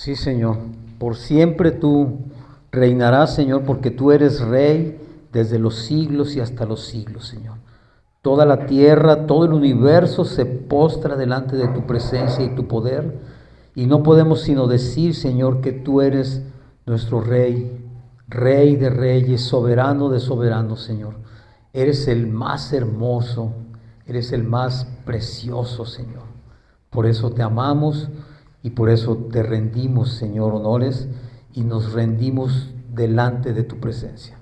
Sí, Señor. Por siempre tú reinarás, Señor, porque tú eres Rey desde los siglos y hasta los siglos, Señor. Toda la tierra, todo el universo se postra delante de tu presencia y tu poder. Y no podemos sino decir, Señor, que tú eres nuestro Rey, Rey de reyes, soberano de soberanos, Señor. Eres el más hermoso, eres el más precioso, Señor. Por eso te amamos y por eso te rendimos, Señor, honores y nos rendimos delante de tu presencia.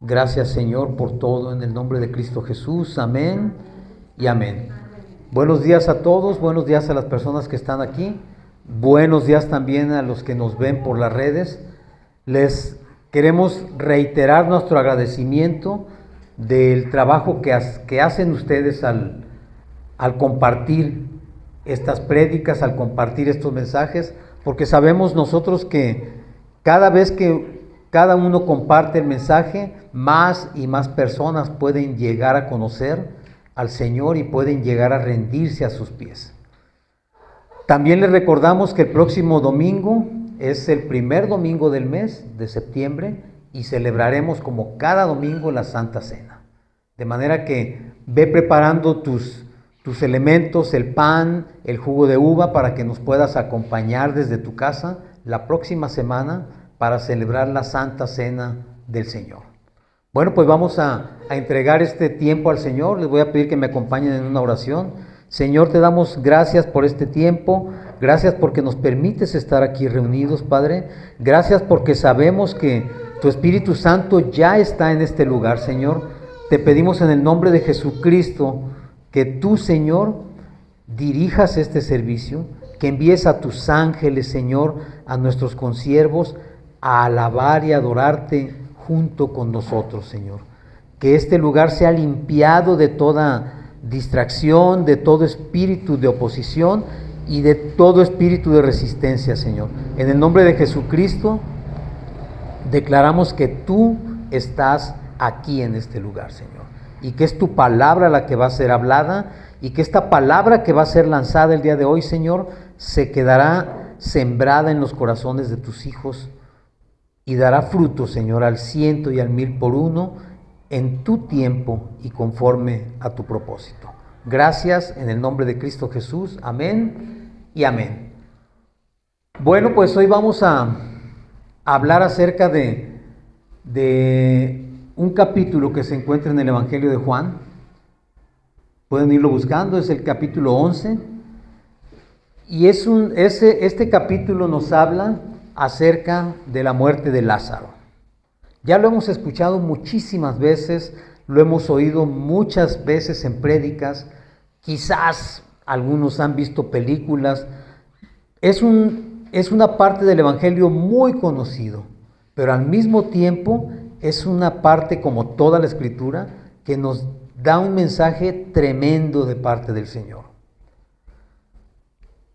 Gracias, Señor, por todo en el nombre de Cristo Jesús. Amén y amén. Buenos días a todos, buenos días a las personas que están aquí, buenos días también a los que nos ven por las redes. Les queremos reiterar nuestro agradecimiento del trabajo que hacen ustedes al compartir estas prédicas, al compartir estos mensajes, porque sabemos nosotros que cada vez que cada uno comparte el mensaje, más y más personas pueden llegar a conocer al Señor y pueden llegar a rendirse a sus pies. También les recordamos que el próximo domingo es el primer domingo del mes de septiembre y celebraremos como cada domingo la Santa Cena. De manera que ve preparando tus elementos, el pan, el jugo de uva, para que nos puedas acompañar desde tu casa la próxima semana para celebrar la Santa Cena del Señor. Bueno, pues vamos a entregar este tiempo al Señor. Les voy a pedir que me acompañen en una oración. Señor, te damos gracias por este tiempo. Gracias porque nos permites estar aquí reunidos, Padre. Gracias porque sabemos que tu Espíritu Santo ya está en este lugar, Señor. Te pedimos en el nombre de Jesucristo que tú, Señor, dirijas este servicio, que envíes a tus ángeles, Señor, a nuestros consiervos, a alabar y adorarte junto con nosotros, Señor. Que este lugar sea limpiado de toda distracción, de todo espíritu de oposición y de todo espíritu de resistencia, Señor. En el nombre de Jesucristo, declaramos que tú estás aquí en este lugar, Señor, y que es tu palabra la que va a ser hablada, y que esta palabra que va a ser lanzada el día de hoy, Señor, se quedará sembrada en los corazones de tus hijos y dará fruto, Señor, al 100 y al 1000 por uno en tu tiempo y conforme a tu propósito. Gracias en el nombre de Cristo Jesús. Amén y amén. Bueno, pues hoy vamos a hablar acerca de un capítulo que se encuentra en el Evangelio de Juan. Pueden irlo buscando, es el capítulo 11. Y este capítulo nos habla acerca de la muerte de Lázaro. Ya lo hemos escuchado muchísimas veces, lo hemos oído muchas veces en prédicas, quizás algunos han visto películas. Es una parte del Evangelio muy conocido, pero al mismo tiempo es una parte, como toda la Escritura, que nos da un mensaje tremendo de parte del Señor.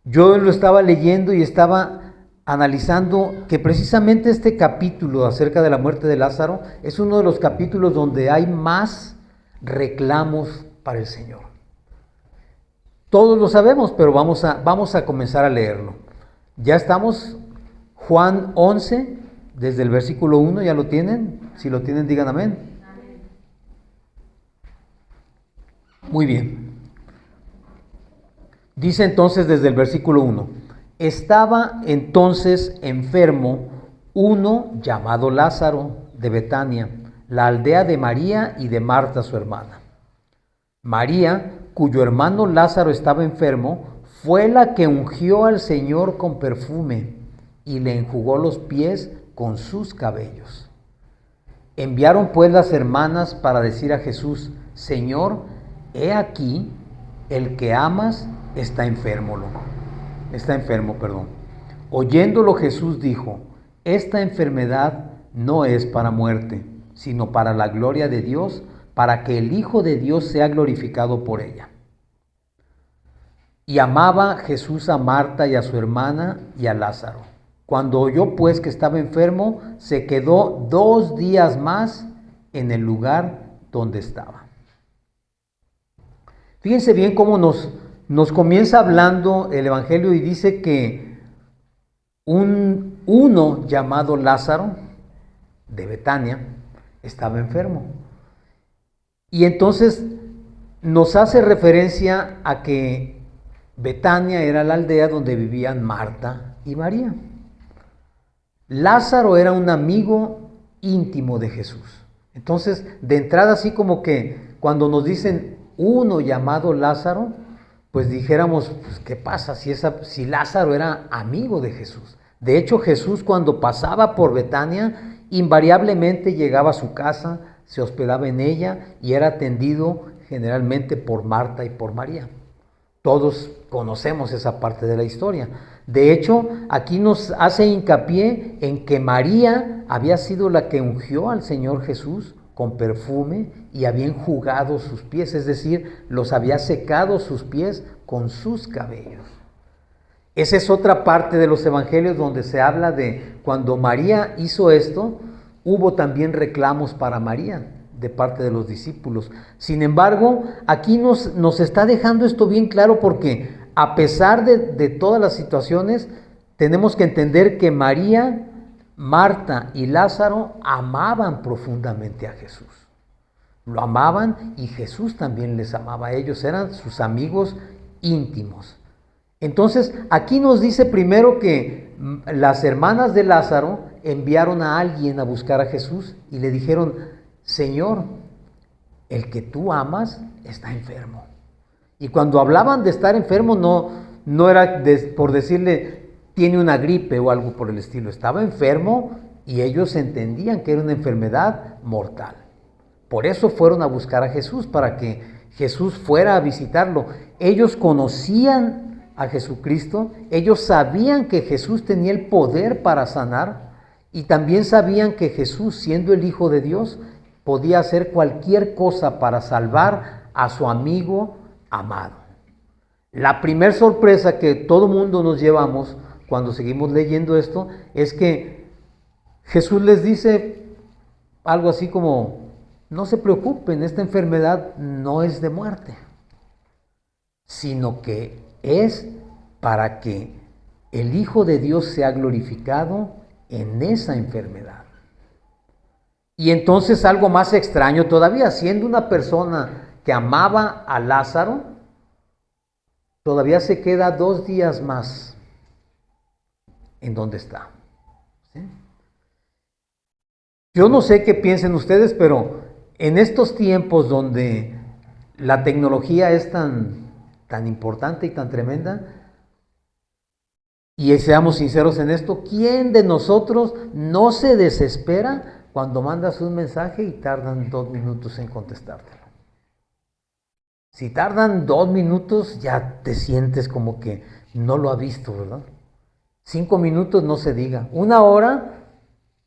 Yo lo estaba leyendo y estaba analizando que precisamente este capítulo acerca de la muerte de Lázaro es uno de los capítulos donde hay más reclamos para el Señor. Todos lo sabemos, pero vamos a comenzar a leerlo. Ya estamos, Juan 11, desde el versículo 1, ¿ya lo tienen? Si lo tienen, digan amén. Muy bien. Dice entonces desde el versículo 1, estaba entonces enfermo uno llamado Lázaro de Betania, la aldea de María y de Marta su hermana. María, cuyo hermano Lázaro estaba enfermo, fue la que ungió al Señor con perfume y le enjugó los pies con sus cabellos. Enviaron pues las hermanas para decir a Jesús, Señor, he aquí, el que amas está enfermo. Oyéndolo Jesús dijo, esta enfermedad no es para muerte, sino para la gloria de Dios, para que el Hijo de Dios sea glorificado por ella. Y amaba Jesús a Marta y a su hermana y a Lázaro. Cuando oyó pues que estaba enfermo, se quedó 2 días más en el lugar donde estaba. Fíjense bien cómo nos comienza hablando el Evangelio y dice que uno llamado Lázaro de Betania estaba enfermo. Y entonces nos hace referencia a que Betania era la aldea donde vivían Marta y María. Lázaro era un amigo íntimo de Jesús. Entonces, de entrada, así como que cuando nos dicen uno llamado Lázaro, pues dijéramos, pues, ¿qué pasa si Lázaro era amigo de Jesús? De hecho, Jesús cuando pasaba por Betania, invariablemente llegaba a su casa, se hospedaba en ella y era atendido generalmente por Marta y por María. Todos conocemos esa parte de la historia. De hecho, aquí nos hace hincapié en que María había sido la que ungió al Señor Jesús con perfume y había enjugado sus pies, es decir, los había secado sus pies con sus cabellos. Esa es otra parte de los evangelios donde se habla de cuando María hizo esto, hubo también reclamos para María de parte de los discípulos. Sin embargo, aquí nos está dejando esto bien claro porque a pesar de todas las situaciones, tenemos que entender que María, Marta y Lázaro amaban profundamente a Jesús. Lo amaban y Jesús también les amaba a ellos, eran sus amigos íntimos. Entonces, aquí nos dice primero que las hermanas de Lázaro enviaron a alguien a buscar a Jesús y le dijeron, Señor, el que tú amas está enfermo. Y cuando hablaban de estar enfermo, no era por decirle, tiene una gripe o algo por el estilo. Estaba enfermo y ellos entendían que era una enfermedad mortal. Por eso fueron a buscar a Jesús, para que Jesús fuera a visitarlo. Ellos conocían a Jesucristo, ellos sabían que Jesús tenía el poder para sanar y también sabían que Jesús, siendo el Hijo de Dios, podía hacer cualquier cosa para salvar a su amigo amado. La primer sorpresa que todo mundo nos llevamos cuando seguimos leyendo esto es que Jesús les dice algo así como, no se preocupen, esta enfermedad no es de muerte, sino que es para que el Hijo de Dios sea glorificado en esa enfermedad. Y entonces algo más extraño todavía, siendo una persona que amaba a Lázaro, todavía se queda 2 días más en donde está. ¿Sí? Yo no sé qué piensen ustedes, pero en estos tiempos donde la tecnología es tan importante y tan tremenda, y seamos sinceros en esto, ¿quién de nosotros no se desespera cuando mandas un mensaje y tardan 2 minutos en contestártelo? Si tardan 2 minutos, ya te sientes como que no lo ha visto, ¿verdad? 5 minutos no se diga. 1 hora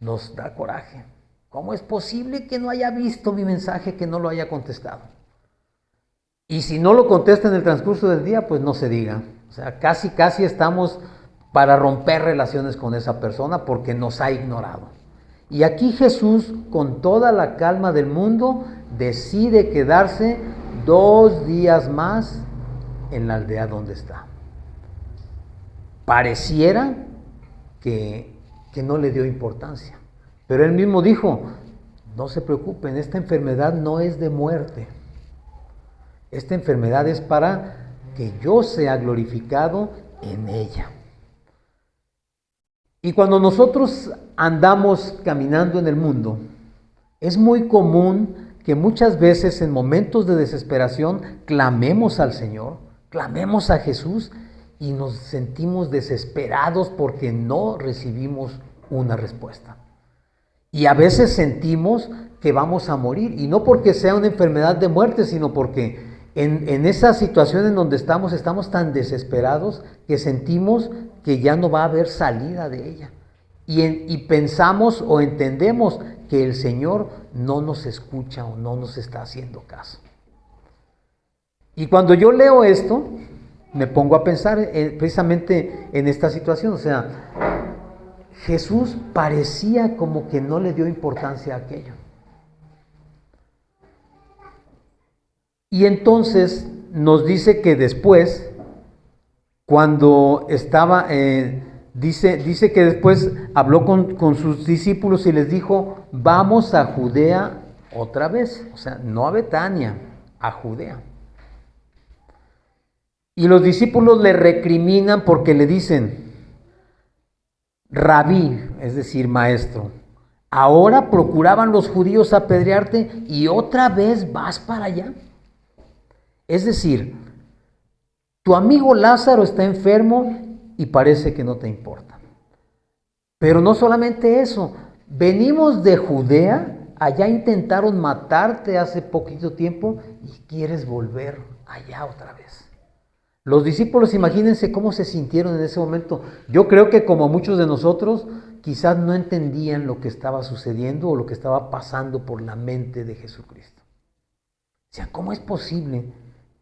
nos da coraje. ¿Cómo es posible que no haya visto mi mensaje, que no lo haya contestado? Y si no lo contesta en el transcurso del día, pues no se diga. O sea, casi estamos para romper relaciones con esa persona porque nos ha ignorado. Y aquí Jesús, con toda la calma del mundo, decide quedarse 2 días más en la aldea donde está. Pareciera que no le dio importancia, pero él mismo dijo, no se preocupen, esta enfermedad no es de muerte. Esta enfermedad es para que yo sea glorificado en ella. Y cuando nosotros andamos caminando en el mundo, es muy común que muchas veces en momentos de desesperación clamemos al Señor, clamemos a Jesús y nos sentimos desesperados porque no recibimos una respuesta. Y a veces sentimos que vamos a morir, y no porque sea una enfermedad de muerte, sino porque en esa situación en donde estamos tan desesperados que sentimos que ya no va a haber salida de ella. Y pensamos o entendemos que el Señor no nos escucha o no nos está haciendo caso. Y cuando yo leo esto, me pongo a pensar precisamente en esta situación. O sea, Jesús parecía como que no le dio importancia a aquello. Y entonces nos dice que después, cuando estaba Dice que después habló con sus discípulos y les dijo, vamos a Judea otra vez, o sea, no a Betania, a Judea. Y los discípulos le recriminan porque le dicen, Rabí, es decir, maestro, ahora procuraban los judíos apedrearte y otra vez vas para allá. Es decir, tu amigo Lázaro está enfermo y parece que no te importa. Pero no solamente eso, venimos de Judea, allá intentaron matarte hace poquito tiempo y quieres volver allá otra vez. Los discípulos, imagínense cómo se sintieron en ese momento. Yo creo que como muchos de nosotros, quizás no entendían lo que estaba sucediendo o lo que estaba pasando por la mente de Jesucristo. O sea, ¿cómo es posible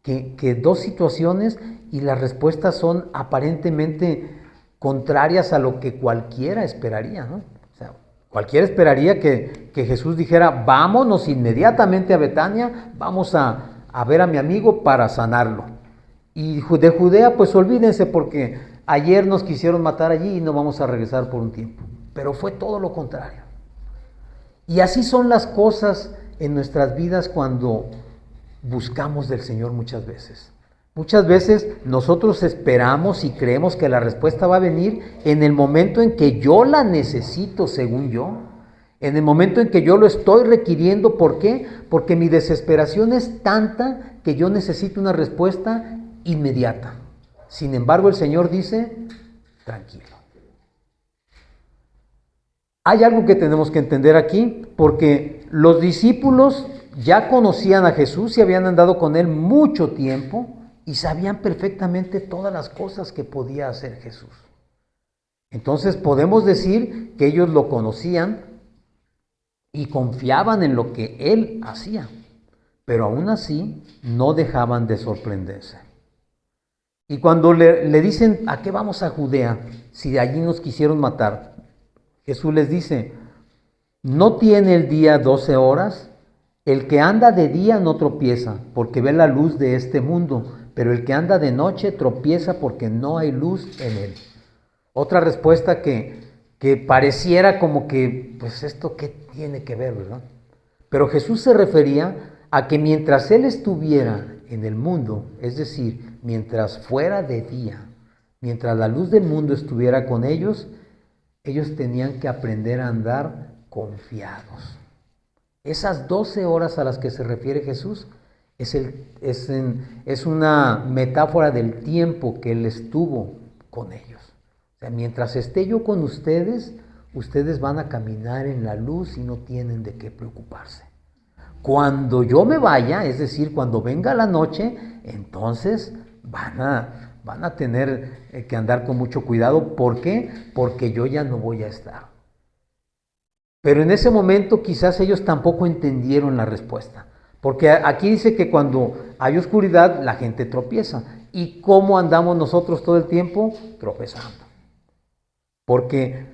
que dos situaciones y las respuestas son aparentemente contrarias a lo que cualquiera esperaría, ¿no? O sea, cualquiera esperaría que Jesús dijera, vámonos inmediatamente a Betania, vamos a ver a mi amigo para sanarlo. Y de Judea, pues olvídense porque ayer nos quisieron matar allí y no vamos a regresar por un tiempo. Pero fue todo lo contrario. Y así son las cosas en nuestras vidas cuando buscamos del Señor muchas veces. Muchas veces nosotros esperamos y creemos que la respuesta va a venir en el momento en que yo la necesito, según yo. En el momento en que yo lo estoy requiriendo. ¿Por qué? Porque mi desesperación es tanta que yo necesito una respuesta inmediata. Sin embargo, el Señor dice, tranquilo. Hay algo que tenemos que entender aquí, porque los discípulos ya conocían a Jesús y habían andado con él mucho tiempo y sabían perfectamente todas las cosas que podía hacer Jesús. Entonces podemos decir que ellos lo conocían y confiaban en lo que él hacía, pero aún así no dejaban de sorprenderse. Y cuando le dicen, ¿a qué vamos a Judea? Si de allí nos quisieron matar. Jesús les dice, ¿no tiene el día 12 horas? El que anda de día no tropieza, porque ve la luz de este mundo, pero el que anda de noche tropieza porque no hay luz en él. Otra respuesta que pareciera como que, pues esto qué tiene que ver, ¿verdad? Pero Jesús se refería a que mientras él estuviera en el mundo, es decir, mientras fuera de día, mientras la luz del mundo estuviera con ellos tenían que aprender a andar confiados. Esas 12 horas a las que se refiere Jesús es una metáfora del tiempo que él estuvo con ellos. O sea, mientras esté yo con ustedes, ustedes van a caminar en la luz y no tienen de qué preocuparse. Cuando yo me vaya, es decir, cuando venga la noche, entonces van a tener que andar con mucho cuidado. ¿Por qué? Porque yo ya no voy a estar. Pero en ese momento quizás ellos tampoco entendieron la respuesta. Porque aquí dice que cuando hay oscuridad, la gente tropieza. ¿Y cómo andamos nosotros todo el tiempo? Tropezando. Porque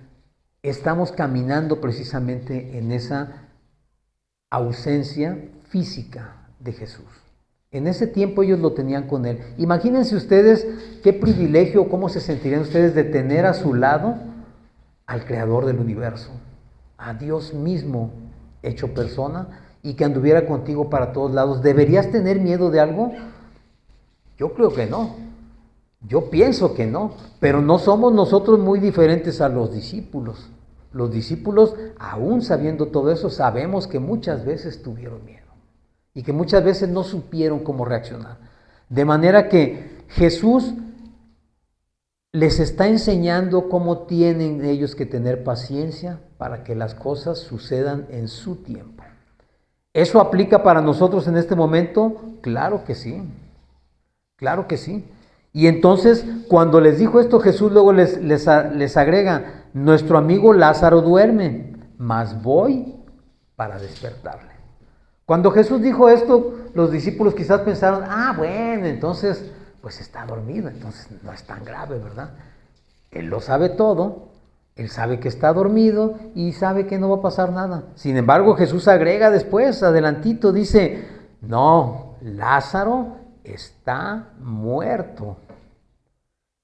estamos caminando precisamente en esa ausencia física de Jesús. En ese tiempo ellos lo tenían con él. Imagínense ustedes qué privilegio, cómo se sentirían ustedes de tener a su lado al Creador del universo, a Dios mismo hecho persona y que anduviera contigo para todos lados. ¿Deberías tener miedo de algo? Yo creo que no. Yo pienso que no, pero no somos nosotros muy diferentes a los discípulos. Los discípulos, aún sabiendo todo eso, sabemos que muchas veces tuvieron miedo y que muchas veces no supieron cómo reaccionar. De manera que Jesús les está enseñando cómo tienen ellos que tener paciencia para que las cosas sucedan en su tiempo. ¿Eso aplica para nosotros en este momento? Claro que sí, claro que sí. Y entonces, cuando les dijo esto, Jesús luego les agrega, nuestro amigo Lázaro duerme, mas voy para despertarle. Cuando Jesús dijo esto, los discípulos quizás pensaron, bueno, entonces, pues está dormido, entonces no es tan grave, ¿verdad? Él lo sabe todo, él sabe que está dormido y sabe que no va a pasar nada. Sin embargo, Jesús agrega después, adelantito, dice, no, Lázaro está muerto.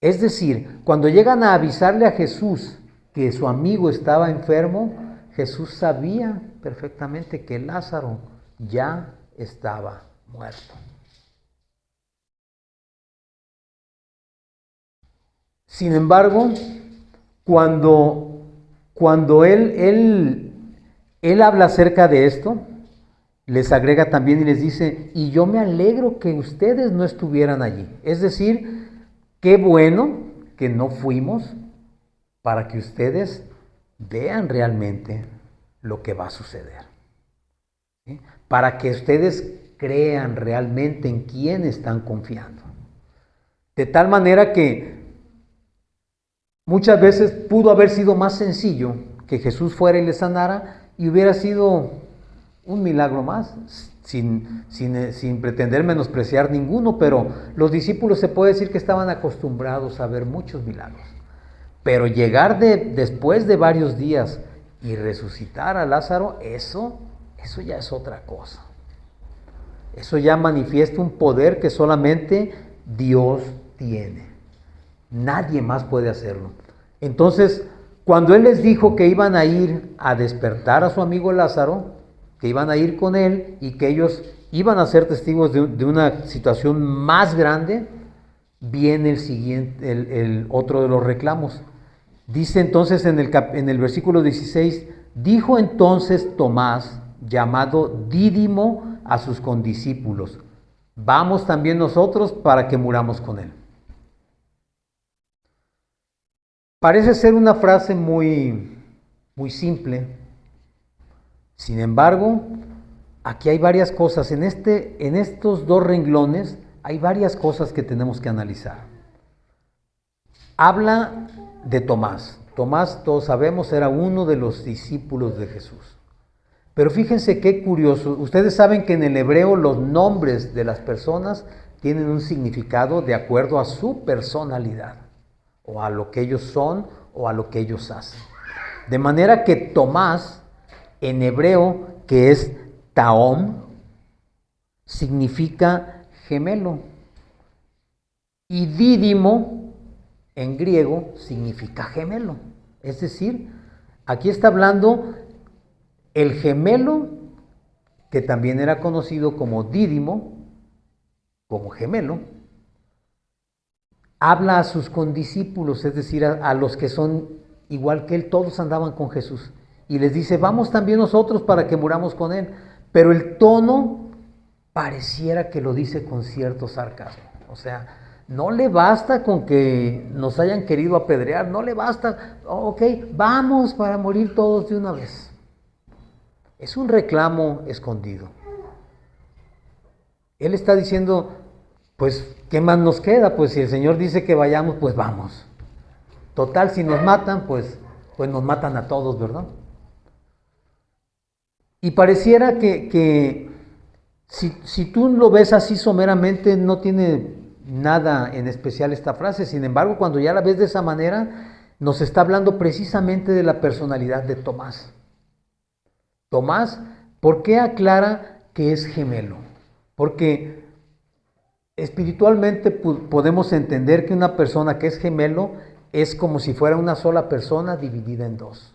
Es decir, cuando llegan a avisarle a Jesús que su amigo estaba enfermo, Jesús sabía perfectamente que Lázaro ya estaba muerto. Sin embargo, cuando él habla acerca de esto, les agrega también y les dice, y yo me alegro que ustedes no estuvieran allí. Es decir, qué bueno que no fuimos para que ustedes vean realmente lo que va a suceder. ¿Sí? Para que ustedes crean realmente en quién están confiando. De tal manera que muchas veces pudo haber sido más sencillo que Jesús fuera y le sanara y hubiera sido un milagro más, sin pretender menospreciar ninguno, pero los discípulos se puede decir que estaban acostumbrados a ver muchos milagros. Pero llegar después de varios días y resucitar a Lázaro, eso ya es otra cosa. Eso ya manifiesta un poder que solamente Dios tiene. Nadie más puede hacerlo. Entonces, cuando Él les dijo que iban a ir a despertar a su amigo Lázaro, que iban a ir con Él y que ellos iban a ser testigos de una situación más grande, viene el siguiente, el otro de los reclamos. Dice entonces en el versículo 16, dijo entonces Tomás, llamado Dídimo, a sus condiscípulos, vamos también nosotros para que muramos con él. Parece ser una frase muy simple. Sin embargo, aquí hay varias cosas. En estos dos renglones hay varias cosas que tenemos que analizar. Habla de Tomás. Tomás, todos sabemos, era uno de los discípulos de Jesús. Pero fíjense qué curioso. Ustedes saben que en el hebreo los nombres de las personas tienen un significado de acuerdo a su personalidad, o a lo que ellos son, o a lo que ellos hacen. De manera que Tomás, en hebreo, que es Taom, significa gemelo. Y Dídimo, en griego, significa gemelo. Es decir, aquí está hablando el gemelo, que también era conocido como Dídimo, como gemelo, habla a sus condiscípulos, es decir, a los que son igual que él, todos andaban con Jesús. Y les dice, vamos también nosotros para que muramos con él. Pero el tono pareciera que lo dice con cierto sarcasmo. O sea, no le basta con que nos hayan querido apedrear, no le basta, ok, vamos para morir todos de una vez. Es un reclamo escondido. Él está diciendo, pues, ¿qué más nos queda? Pues si el Señor dice que vayamos, pues vamos. Total, si nos matan, pues nos matan a todos, ¿verdad? Y pareciera que si tú lo ves así someramente, no tiene nada en especial esta frase. Sin embargo, cuando ya la ves de esa manera, nos está hablando precisamente de la personalidad de Tomás. Tomás, ¿por qué aclara que es gemelo? Porque espiritualmente podemos entender que una persona que es gemelo es como si fuera una sola persona dividida en dos.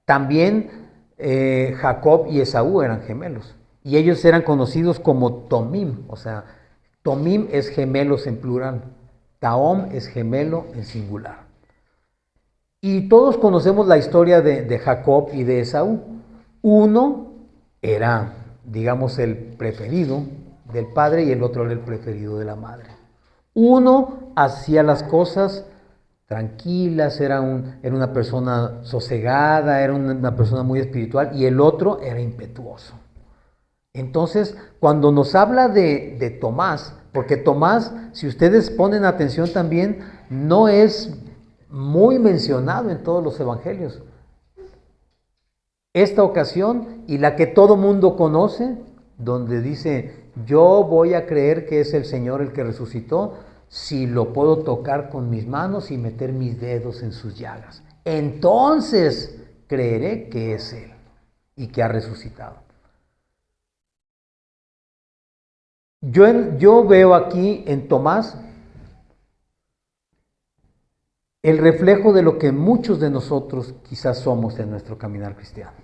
También Jacob y Esaú eran gemelos y ellos eran conocidos como Tomim, o sea, Tomim es gemelos en plural, Taom es gemelo en singular. Y todos conocemos la historia de Jacob y de Esaú. Uno era, digamos, el preferido del padre y el otro era el preferido de la madre. Uno hacía las cosas tranquilas, era una persona sosegada, era una persona muy espiritual, y el otro era impetuoso. Entonces, cuando nos habla de Tomás, porque Tomás, si ustedes ponen atención también, no es muy mencionado en todos los evangelios. Esta ocasión y la que todo mundo conoce, donde dice, yo voy a creer que es el Señor el que resucitó, si lo puedo tocar con mis manos y meter mis dedos en sus llagas. Entonces creeré que es Él y que ha resucitado. Yo veo aquí en Tomás el reflejo de lo que muchos de nosotros quizás somos en nuestro caminar cristiano.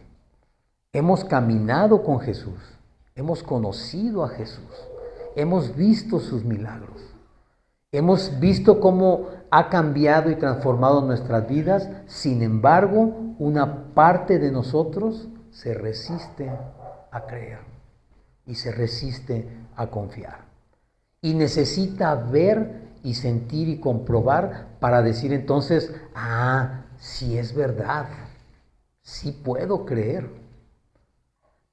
Hemos caminado con Jesús, hemos conocido a Jesús, hemos visto sus milagros, hemos visto cómo ha cambiado y transformado nuestras vidas. Sin embargo, una parte de nosotros se resiste a creer y se resiste a confiar. Y necesita ver y sentir y comprobar para decir entonces, sí es verdad, sí puedo creer.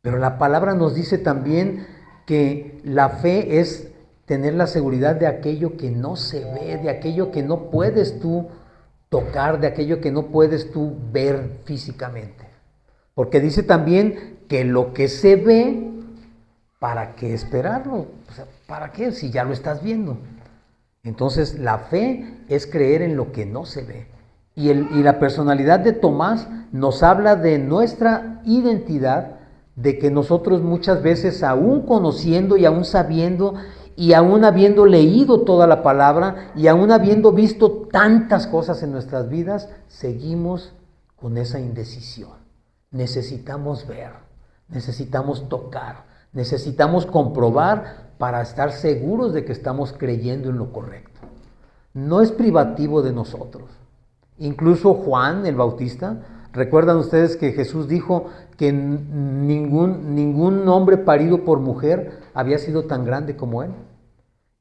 Pero la palabra nos dice también que la fe es tener la seguridad de aquello que no se ve, de aquello que no puedes tú tocar, de aquello que no puedes tú ver físicamente. Porque dice también que lo que se ve, ¿para qué esperarlo? O sea, ¿para qué si ya lo estás viendo? Entonces la fe es creer en lo que no se ve. Y la personalidad de Tomás nos habla de nuestra identidad, de que nosotros muchas veces, aún conociendo y aún sabiendo y aún habiendo leído toda la palabra y aún habiendo visto tantas cosas en nuestras vidas, seguimos con esa indecisión. Necesitamos ver, necesitamos tocar, necesitamos comprobar para estar seguros de que estamos creyendo en lo correcto. No es privativo de nosotros. Incluso Juan el Bautista, ¿recuerdan ustedes que Jesús dijo que ningún hombre parido por mujer había sido tan grande como él?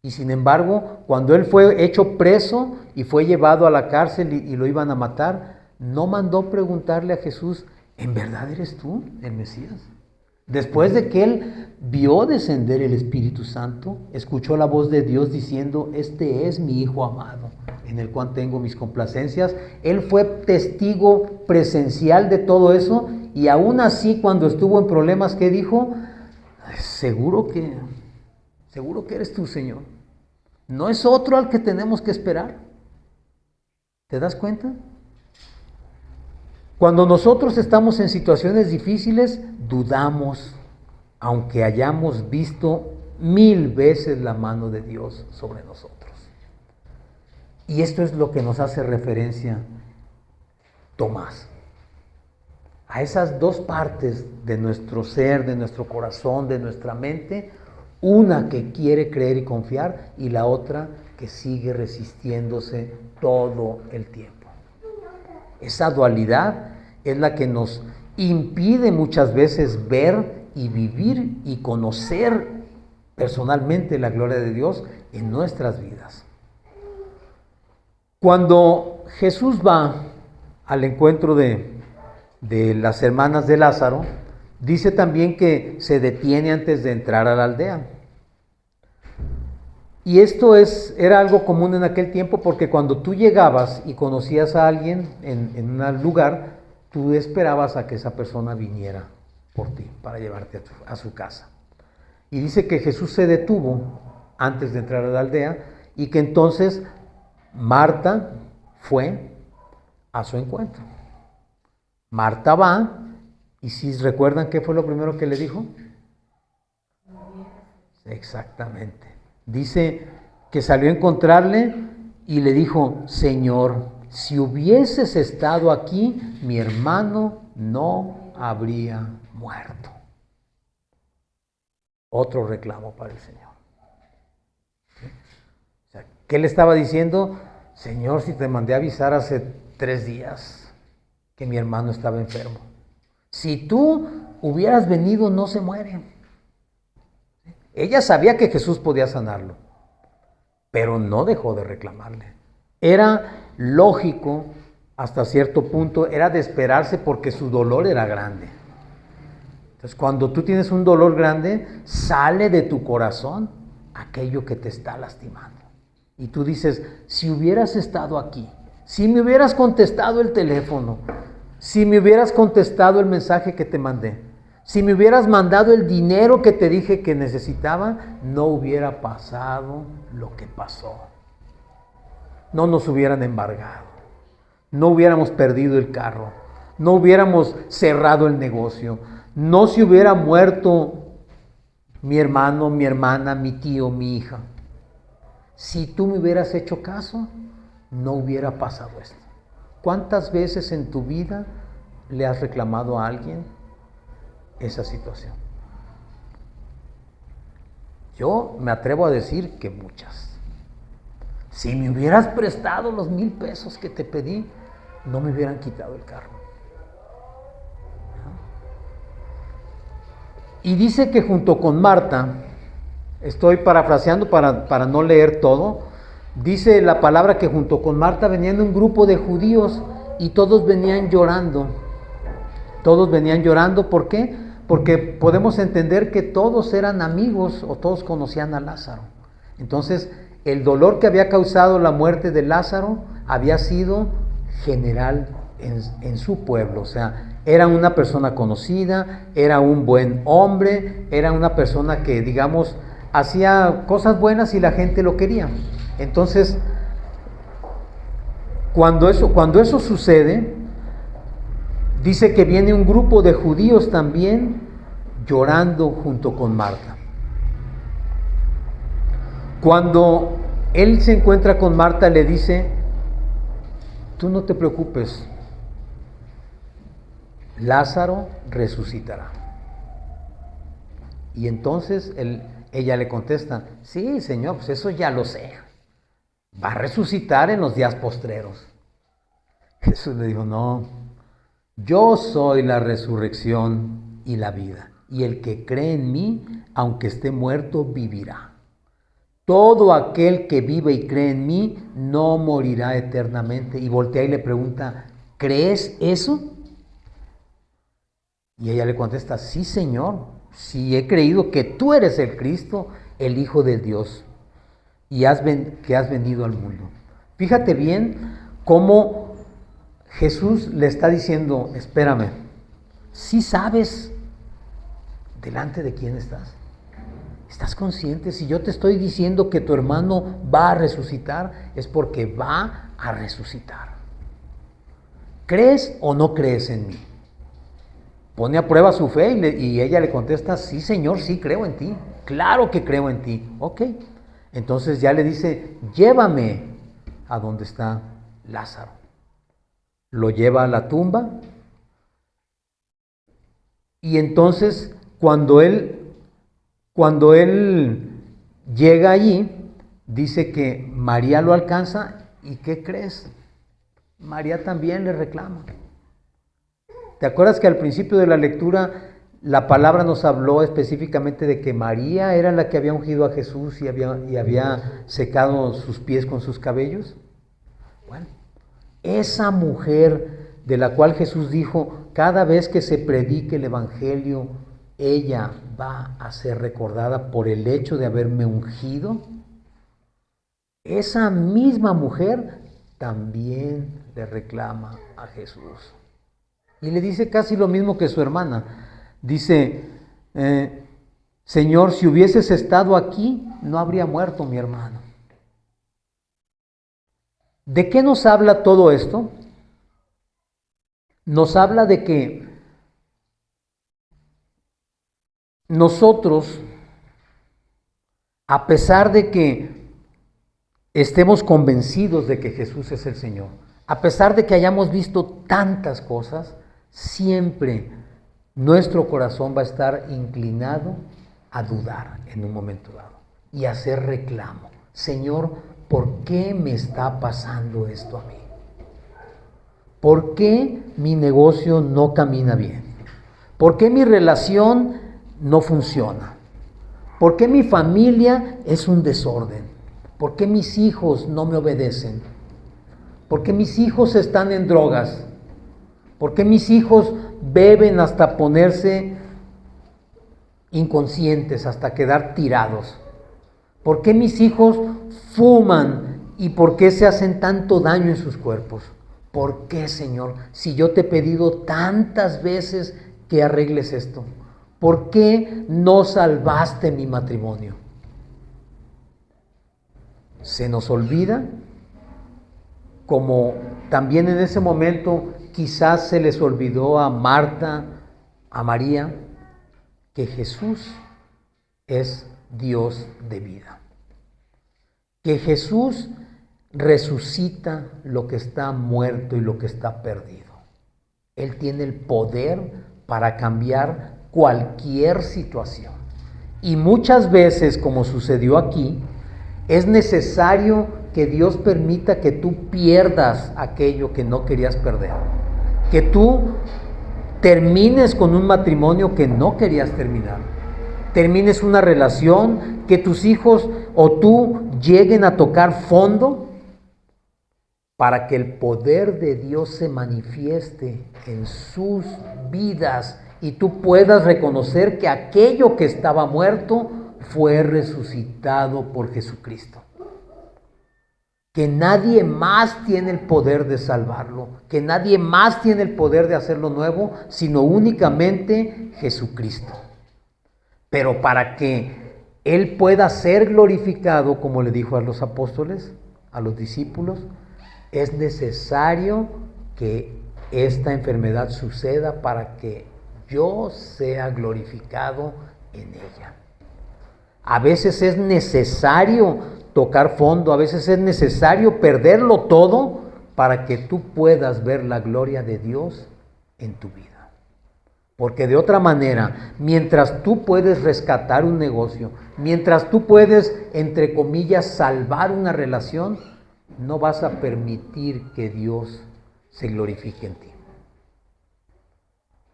Y sin embargo, cuando él fue hecho preso y fue llevado a la cárcel y lo iban a matar, no mandó preguntarle a Jesús, ¿en verdad eres tú el Mesías? Después de que él vio descender el Espíritu Santo, escuchó la voz de Dios diciendo, este es mi Hijo amado, en el cual tengo mis complacencias. Él fue testigo presencial de todo eso, y aún así cuando estuvo en problemas, ¿qué dijo? Seguro que eres tú, Señor. No es otro al que tenemos que esperar. ¿Te das cuenta? Cuando nosotros estamos en situaciones difíciles, dudamos, aunque hayamos visto 1000 veces la mano de Dios sobre nosotros. Y esto es lo que nos hace referencia Tomás. A esas dos partes de nuestro ser, de nuestro corazón, de nuestra mente, una que quiere creer y confiar y la otra que sigue resistiéndose todo el tiempo. Esa dualidad es la que nos impide muchas veces ver y vivir y conocer personalmente la gloria de Dios en nuestras vidas. Cuando Jesús va al encuentro de las hermanas de Lázaro, dice también que se detiene antes de entrar a la aldea. Y esto era algo común en aquel tiempo, porque cuando tú llegabas y conocías a alguien en un lugar, tú esperabas a que esa persona viniera por ti para llevarte a su casa. Y dice que Jesús se detuvo antes de entrar a la aldea y que entonces Marta fue a su encuentro. Marta va, y si recuerdan, ¿qué fue lo primero que le dijo? Exactamente. Dice que salió a encontrarle y le dijo, Señor, si hubieses estado aquí, mi hermano no habría muerto. Otro reclamo para el Señor. ¿Sí? O sea, ¿qué le estaba diciendo? Señor, si te mandé a avisar hace 3 días que mi hermano estaba enfermo. Si tú hubieras venido, no se muere. Ella sabía que Jesús podía sanarlo, pero no dejó de reclamarle. Era lógico, hasta cierto punto, era de esperarse porque su dolor era grande. Entonces, cuando tú tienes un dolor grande, sale de tu corazón aquello que te está lastimando. Y tú dices, si hubieras estado aquí, si me hubieras contestado el teléfono, si me hubieras contestado el mensaje que te mandé, si me hubieras mandado el dinero que te dije que necesitaba, no hubiera pasado lo que pasó. No nos hubieran embargado. No hubiéramos perdido el carro. No hubiéramos cerrado el negocio. No se hubiera muerto mi hermano, mi hermana, mi tío, mi hija. Si tú me hubieras hecho caso, no hubiera pasado esto. ¿Cuántas veces en tu vida le has reclamado a alguien esa situación? Yo me atrevo a decir que muchas. Si me hubieras prestado los 1,000 pesos que te pedí, no me hubieran quitado el carro. Y dice que junto con Marta, estoy parafraseando para no leer todo, dice la palabra que junto con Marta venían un grupo de judíos y todos venían llorando. Todos venían llorando, ¿por qué? Porque podemos entender que todos eran amigos o todos conocían a Lázaro. Entonces, el dolor que había causado la muerte de Lázaro había sido general en su pueblo. O sea, era una persona conocida, era un buen hombre, era una persona que, digamos, hacía cosas buenas y la gente lo quería. Entonces, cuando eso sucede, dice que viene un grupo de judíos también llorando junto con Marta. Cuando él se encuentra con Marta, le dice: tú no te preocupes, Lázaro resucitará. Y entonces ella le contesta: sí, Señor, pues eso ya lo sé, va a resucitar en los días postreros. Jesús le dijo: no, yo soy la resurrección y la vida, y el que cree en mí, aunque esté muerto, vivirá. Todo aquel que vive y cree en mí no morirá eternamente. Y voltea y le pregunta: ¿crees eso? Y ella le contesta: sí, Señor, sí he creído que tú eres el Cristo, el Hijo de Dios, y que has venido al mundo. Fíjate bien cómo Jesús le está diciendo: espérame, ¿sí sabes delante de quién estás? ¿Estás consciente? Si yo te estoy diciendo que tu hermano va a resucitar, es porque va a resucitar. ¿Crees o no crees en mí? Pone a prueba su fe y ella le contesta: sí, Señor, sí creo en ti. Claro que creo en ti. Ok. Entonces ya le dice: llévame a donde está Lázaro. Lo lleva a la tumba. Y entonces cuando él llega allí, dice que María lo alcanza. ¿Y qué crees? María también le reclama. ¿Te acuerdas que al principio de la lectura la palabra nos habló específicamente de que María era la que había ungido a Jesús y había secado sus pies con sus cabellos? Bueno, esa mujer de la cual Jesús dijo: cada vez que se predique el Evangelio, ella va a ser recordada por el hecho de haberme ungido. Esa misma mujer también le reclama a Jesús. Y le dice casi lo mismo que su hermana. Dice: Señor, si hubieses estado aquí, no habría muerto mi hermano. ¿De qué nos habla todo esto? Nos habla de que nosotros, a pesar de que estemos convencidos de que Jesús es el Señor, a pesar de que hayamos visto tantas cosas, siempre nuestro corazón va a estar inclinado a dudar en un momento dado y a hacer reclamo. Señor, ¿por qué me está pasando esto a mí? ¿Por qué mi negocio no camina bien? ¿Por qué mi relación no funciona? ¿Por qué mi familia es un desorden? ¿Por qué mis hijos no me obedecen? ¿Por qué mis hijos están en drogas? ¿Por qué mis hijos beben hasta ponerse inconscientes, hasta quedar tirados? ¿Por qué mis hijos fuman y por qué se hacen tanto daño en sus cuerpos? ¿Por qué, Señor? Si yo te he pedido tantas veces que arregles esto, ¿por qué no salvaste mi matrimonio? Se nos olvida, como también en ese momento quizás se les olvidó a Marta, a María, que Jesús es Dios de vida. Que Jesús resucita lo que está muerto y lo que está perdido. Él tiene el poder para cambiar cualquier situación. Y muchas veces, como sucedió aquí, es necesario que Dios permita que tú pierdas aquello que no querías perder. Que tú termines con un matrimonio que no querías terminar. Termines una relación, que tus hijos o tú lleguen a tocar fondo, para que el poder de Dios se manifieste en sus vidas y tú puedas reconocer que aquello que estaba muerto fue resucitado por Jesucristo. Que nadie más tiene el poder de salvarlo, que nadie más tiene el poder de hacerlo nuevo, sino únicamente Jesucristo. Pero para que Él pueda ser glorificado, como le dijo a los apóstoles, a los discípulos, es necesario que esta enfermedad suceda para que yo sea glorificado en ella. A veces es necesario tocar fondo, a veces es necesario perderlo todo para que tú puedas ver la gloria de Dios en tu vida. Porque de otra manera, mientras tú puedes rescatar un negocio, mientras tú puedes, entre comillas, salvar una relación, no vas a permitir que Dios se glorifique en ti.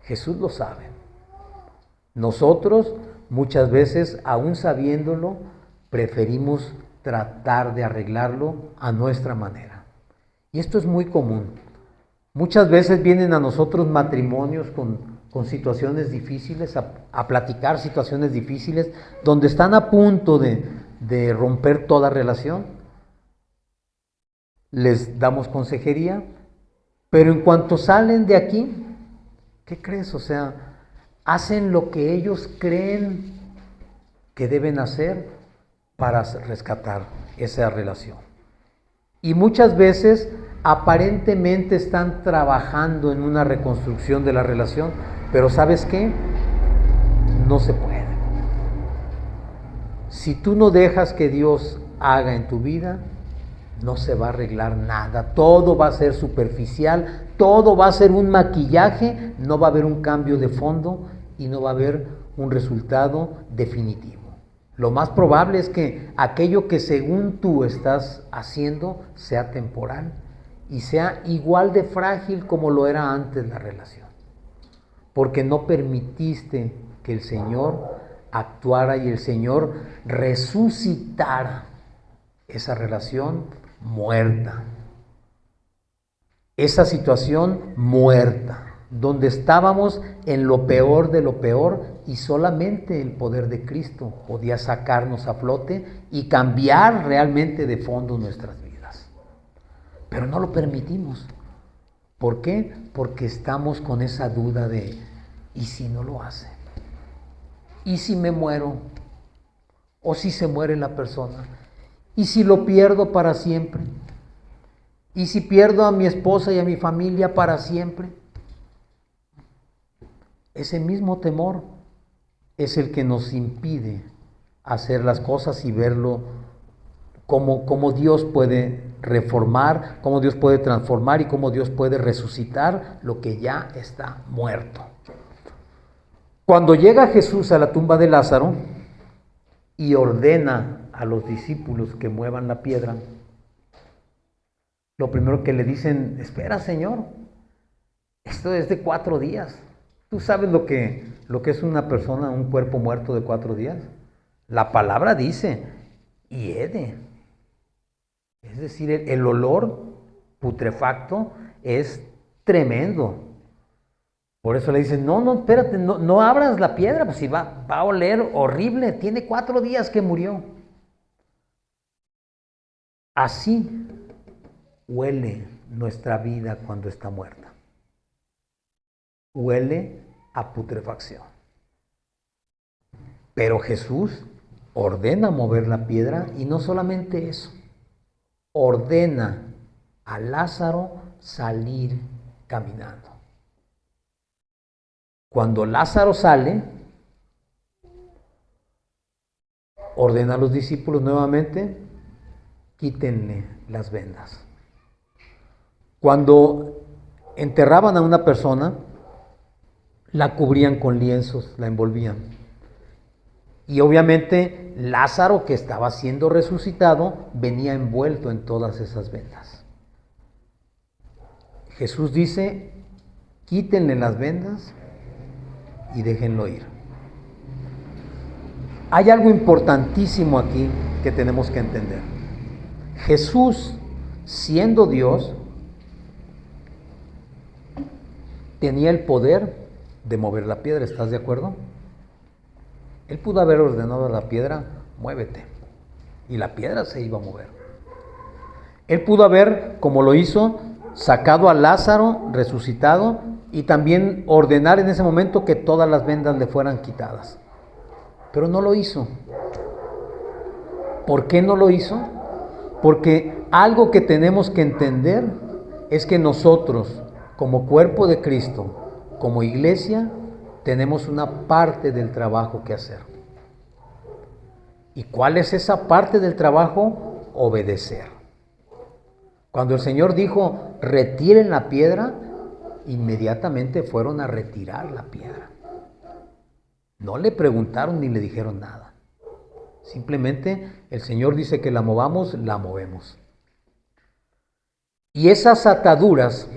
Jesús lo sabe. Nosotros muchas veces, aún sabiéndolo, preferimos tratar de arreglarlo a nuestra manera. Y esto es muy común. Muchas veces vienen a nosotros matrimonios con situaciones difíciles, a platicar situaciones difíciles, donde están a punto de romper toda relación. Les damos consejería, pero en cuanto salen de aquí, ¿qué crees? O sea, hacen lo que ellos creen que deben hacer para rescatar esa relación. Y muchas veces aparentemente están trabajando en una reconstrucción de la relación, pero ¿sabes qué? No se puede. Si tú no dejas que Dios haga en tu vida, no se va a arreglar nada. Todo va a ser superficial, todo va a ser un maquillaje, no va a haber un cambio de fondo y no va a haber un resultado definitivo. Lo más probable es que aquello que según tú estás haciendo sea temporal y sea igual de frágil como lo era antes la relación. Porque no permitiste que el Señor actuara y el Señor resucitara esa relación muerta. Esa situación muerta, donde estábamos en lo peor de lo peor y solamente el poder de Cristo podía sacarnos a flote y cambiar realmente de fondo nuestras vidas. Pero no lo permitimos. ¿Por qué? Porque estamos con esa duda de, ¿y si no lo hace? ¿Y si me muero? ¿O si se muere la persona? ¿Y si lo pierdo para siempre? ¿Y si pierdo a mi esposa y a mi familia para siempre? Ese mismo temor es el que nos impide hacer las cosas y verlo como Dios puede reformar, cómo Dios puede transformar y cómo Dios puede resucitar lo que ya está muerto. Cuando llega Jesús a la tumba de Lázaro y ordena a los discípulos que muevan la piedra, lo primero que le dicen, espera, Señor, esto es de 4 días. ¿Tú sabes lo que es una persona, un cuerpo muerto de 4 días? La palabra dice, hiede. Es decir, el olor putrefacto es tremendo. Por eso le dicen, no, espérate, no abras la piedra, pues si va a oler horrible, tiene 4 días que murió. Así huele nuestra vida cuando está muerta. Huele a putrefacción. Pero Jesús ordena mover la piedra y no solamente eso, ordena a Lázaro salir caminando. Cuando Lázaro sale, ordena a los discípulos nuevamente, quítenle las vendas. Cuando enterraban a una persona, la cubrían con lienzos, la envolvían. Y obviamente Lázaro, que estaba siendo resucitado, venía envuelto en todas esas vendas. Jesús dice, quítenle las vendas y déjenlo ir. Hay algo importantísimo aquí que tenemos que entender. Jesús, siendo Dios, tenía el poder de mover la piedra, ¿estás de acuerdo? Él pudo haber ordenado a la piedra, muévete, y la piedra se iba a mover. Él pudo haber, como lo hizo, sacado a Lázaro, resucitado, y también ordenar en ese momento que todas las vendas le fueran quitadas. Pero no lo hizo. ¿Por qué no lo hizo? Porque algo que tenemos que entender es que nosotros, como cuerpo de Cristo, como iglesia, tenemos una parte del trabajo que hacer. ¿Y cuál es esa parte del trabajo? Obedecer. Cuando el Señor dijo, retiren la piedra, inmediatamente fueron a retirar la piedra. No le preguntaron ni le dijeron nada. Simplemente el Señor dice que la movamos, la movemos. Y esas ataduras,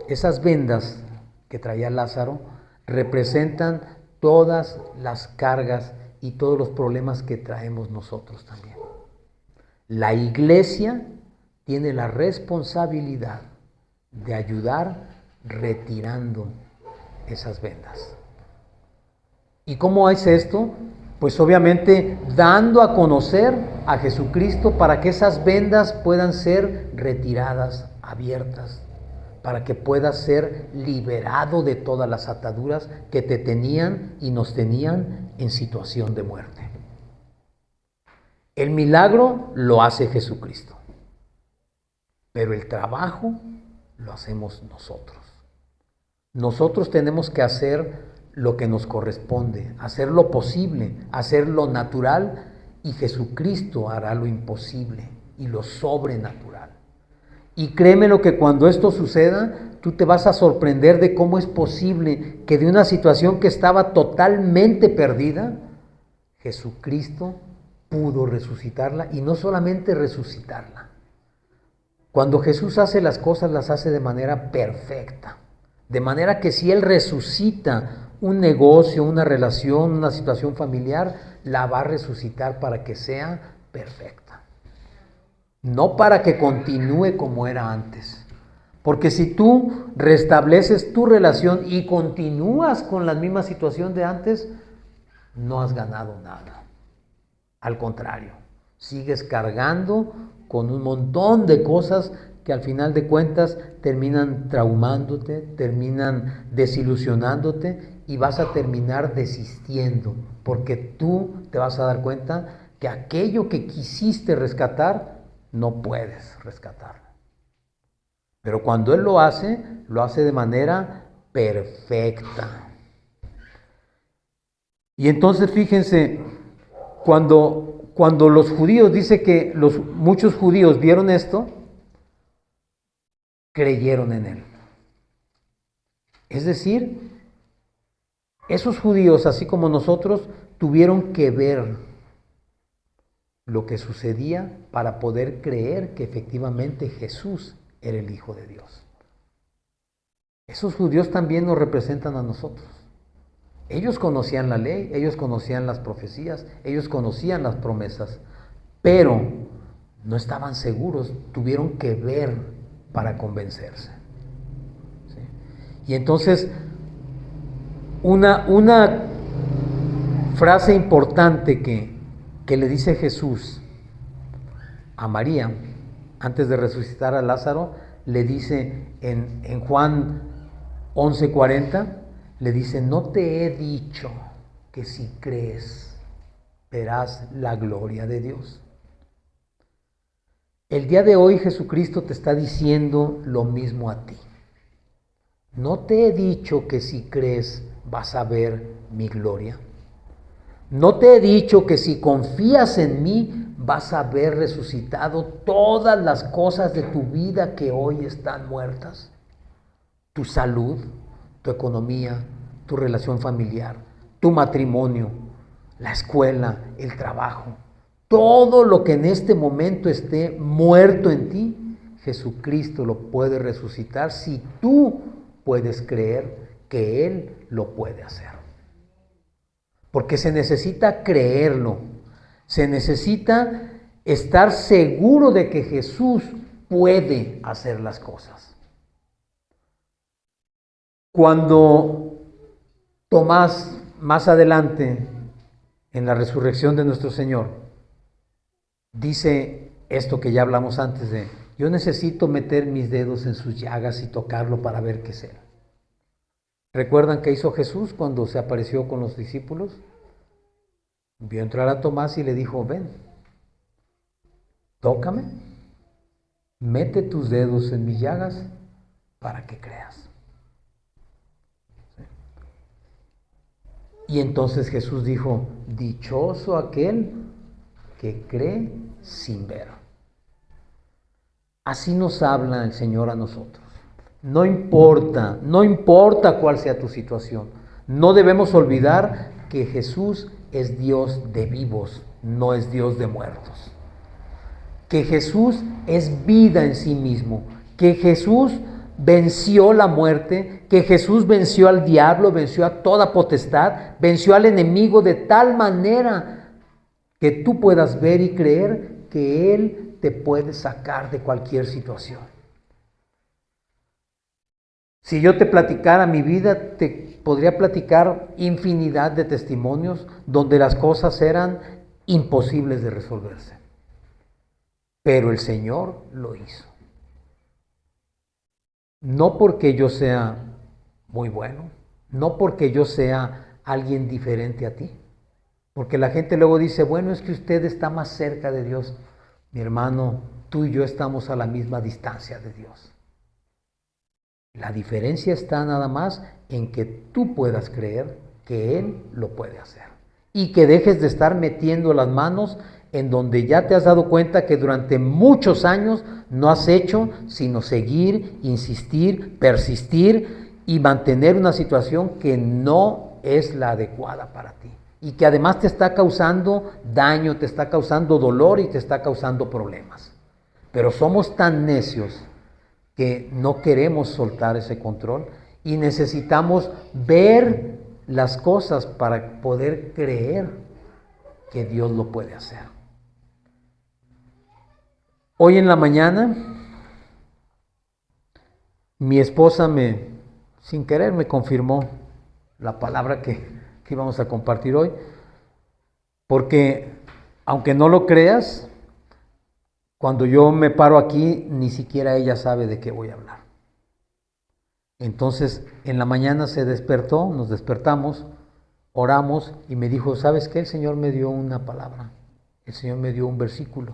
esas vendas que traía Lázaro, representan todas las cargas y todos los problemas que traemos nosotros también. La iglesia tiene la responsabilidad de ayudar retirando esas vendas. ¿Y cómo es esto? Pues obviamente dando a conocer a Jesucristo para que esas vendas puedan ser retiradas, abiertas, para que puedas ser liberado de todas las ataduras que te tenían y nos tenían en situación de muerte. El milagro lo hace Jesucristo, pero el trabajo lo hacemos nosotros. Nosotros tenemos que hacer lo que nos corresponde, hacer lo posible, hacer lo natural, y Jesucristo hará lo imposible y lo sobrenatural. Y créeme lo que cuando esto suceda, tú te vas a sorprender de cómo es posible que de una situación que estaba totalmente perdida, Jesucristo pudo resucitarla, y no solamente resucitarla. Cuando Jesús hace las cosas, las hace de manera perfecta. De manera que si Él resucita un negocio, una relación, una situación familiar, la va a resucitar para que sea perfecta. No para que continúe como era antes. Porque si tú restableces tu relación y continúas con la misma situación de antes, no has ganado nada. Al contrario, sigues cargando con un montón de cosas que al final de cuentas terminan traumándote, terminan desilusionándote, y vas a terminar desistiendo, porque tú te vas a dar cuenta que aquello que quisiste rescatar, no puedes rescatarlo. Pero cuando Él lo hace de manera perfecta. Y entonces fíjense, cuando los judíos, dice que muchos judíos vieron esto, creyeron en Él. Es decir, esos judíos, así como nosotros, tuvieron que ver lo que sucedía para poder creer que efectivamente Jesús era el Hijo de Dios. Esos judíos también nos representan a nosotros. Ellos conocían la ley, ellos conocían las profecías, ellos conocían las promesas, pero no estaban seguros, tuvieron que ver para convencerse. ¿Sí? Y entonces, una frase importante que le dice Jesús a María antes de resucitar a Lázaro, le dice en Juan 11:40, le dice, no te he dicho que si crees verás la gloria de Dios. El día de hoy Jesucristo te está diciendo lo mismo a ti. No te he dicho que si crees vas a ver mi gloria. No te he dicho que si confías en mí vas a ver resucitado todas las cosas de tu vida que hoy están muertas. Tu salud, tu economía, tu relación familiar, tu matrimonio, la escuela, el trabajo. Todo lo que en este momento esté muerto en ti, Jesucristo lo puede resucitar si tú puedes creer que Él lo puede hacer. Porque se necesita creerlo, se necesita estar seguro de que Jesús puede hacer las cosas. Cuando Tomás, más adelante, en la resurrección de nuestro Señor, dice esto que ya hablamos antes de, yo necesito meter mis dedos en sus llagas y tocarlo para ver qué es Él. ¿Recuerdan qué hizo Jesús cuando se apareció con los discípulos? Vio entrar a Tomás y le dijo, ven, tócame, mete tus dedos en mis llagas para que creas. Y entonces Jesús dijo, dichoso aquel que cree sin ver. Así nos habla el Señor a nosotros. No importa cuál sea tu situación. No debemos olvidar que Jesús es Dios de vivos, no es Dios de muertos. Que Jesús es vida en sí mismo, que Jesús venció la muerte, que Jesús venció al diablo, venció a toda potestad, venció al enemigo de tal manera que tú puedas ver y creer que Él te puede sacar de cualquier situación. Si yo te platicara mi vida, te podría platicar infinidad de testimonios donde las cosas eran imposibles de resolverse. Pero el Señor lo hizo. No porque yo sea muy bueno, no porque yo sea alguien diferente a ti. Porque la gente luego dice, bueno, es que usted está más cerca de Dios. Mi hermano, tú y yo estamos a la misma distancia de Dios. La diferencia está nada más en que tú puedas creer que Él lo puede hacer. Y que dejes de estar metiendo las manos en donde ya te has dado cuenta que durante muchos años no has hecho sino seguir, insistir, persistir y mantener una situación que no es la adecuada para ti. Y que además te está causando daño, te está causando dolor y te está causando problemas. Pero somos tan necios que no queremos soltar ese control y necesitamos ver las cosas para poder creer que Dios lo puede hacer. Hoy en la mañana, mi esposa sin querer, me confirmó la palabra que íbamos a compartir hoy, porque aunque no lo creas, cuando yo me paro aquí, ni siquiera ella sabe de qué voy a hablar. Entonces, en la mañana se despertó, nos despertamos, oramos y me dijo, ¿sabes qué? El Señor me dio una palabra, el Señor me dio un versículo.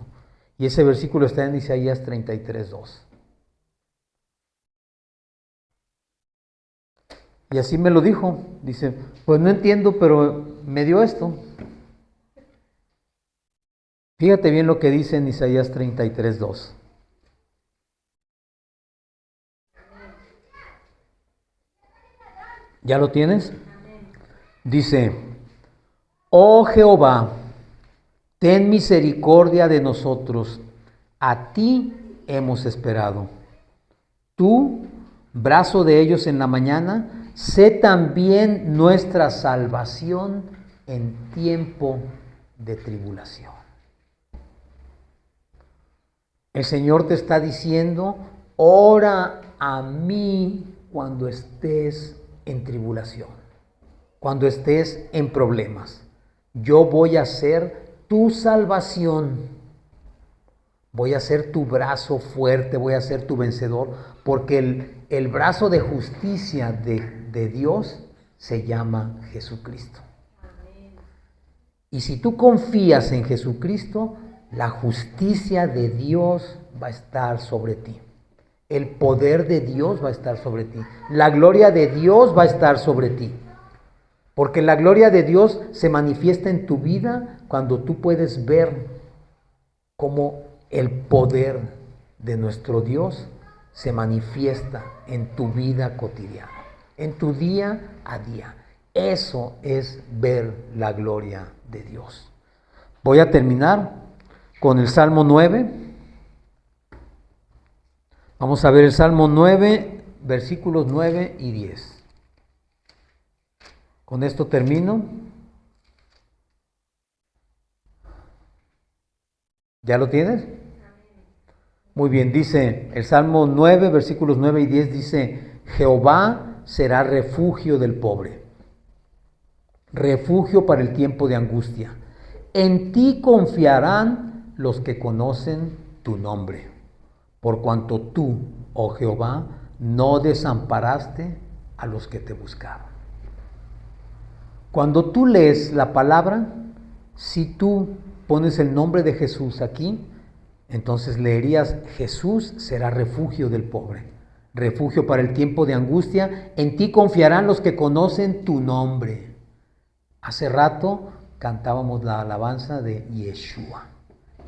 Y ese versículo está en Isaías 33:2. Y así me lo dijo. Dice, pues no entiendo, pero me dio esto. Fíjate bien lo que dice en Isaías 33:2. ¿Ya lo tienes? Dice, oh Jehová, ten misericordia de nosotros, a ti hemos esperado. Tú, brazo de ellos en la mañana, sé también nuestra salvación en tiempo de tribulación. El Señor te está diciendo, ora a mí cuando estés en tribulación, cuando estés en problemas. Yo voy a ser tu salvación. Voy a ser tu brazo fuerte, voy a ser tu vencedor, porque el brazo de justicia de Dios se llama Jesucristo. Y si tú confías en Jesucristo, la justicia de Dios va a estar sobre ti. El poder de Dios va a estar sobre ti. La gloria de Dios va a estar sobre ti. Porque la gloria de Dios se manifiesta en tu vida cuando tú puedes ver cómo el poder de nuestro Dios se manifiesta en tu vida cotidiana, en tu día a día. Eso es ver la gloria de Dios. Voy a terminar con el Salmo 9. Vamos a ver el Salmo 9, versículos 9 y 10. Con esto termino. ¿Ya lo tienes? Muy bien, dice el Salmo 9, versículos 9 y 10, dice: Jehová será refugio del pobre, refugio para el tiempo de angustia. En ti confiarán los que conocen tu nombre, por cuanto tú, oh Jehová, no desamparaste a los que te buscaron. Cuando tú lees la palabra, si tú pones el nombre de Jesús aquí, entonces leerías: Jesús será refugio del pobre, refugio para el tiempo de angustia. En ti confiarán los que conocen tu nombre. Hace rato cantábamos la alabanza de Yeshua.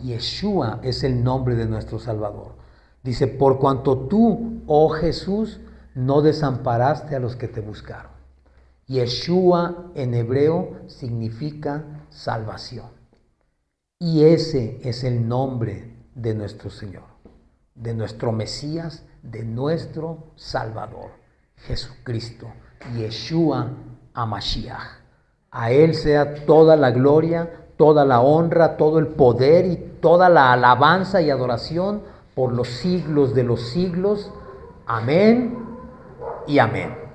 Yeshua es el nombre de nuestro Salvador. Dice: por cuanto tú, oh Jesús, no desamparaste a los que te buscaron. Yeshua en hebreo significa salvación. Y ese es el nombre de nuestro Señor, de nuestro Mesías, de nuestro Salvador, Jesucristo, Yeshua HaMashiach. A Él sea toda la gloria, toda la honra, todo el poder y toda la alabanza y adoración por los siglos de los siglos. Amén y amén.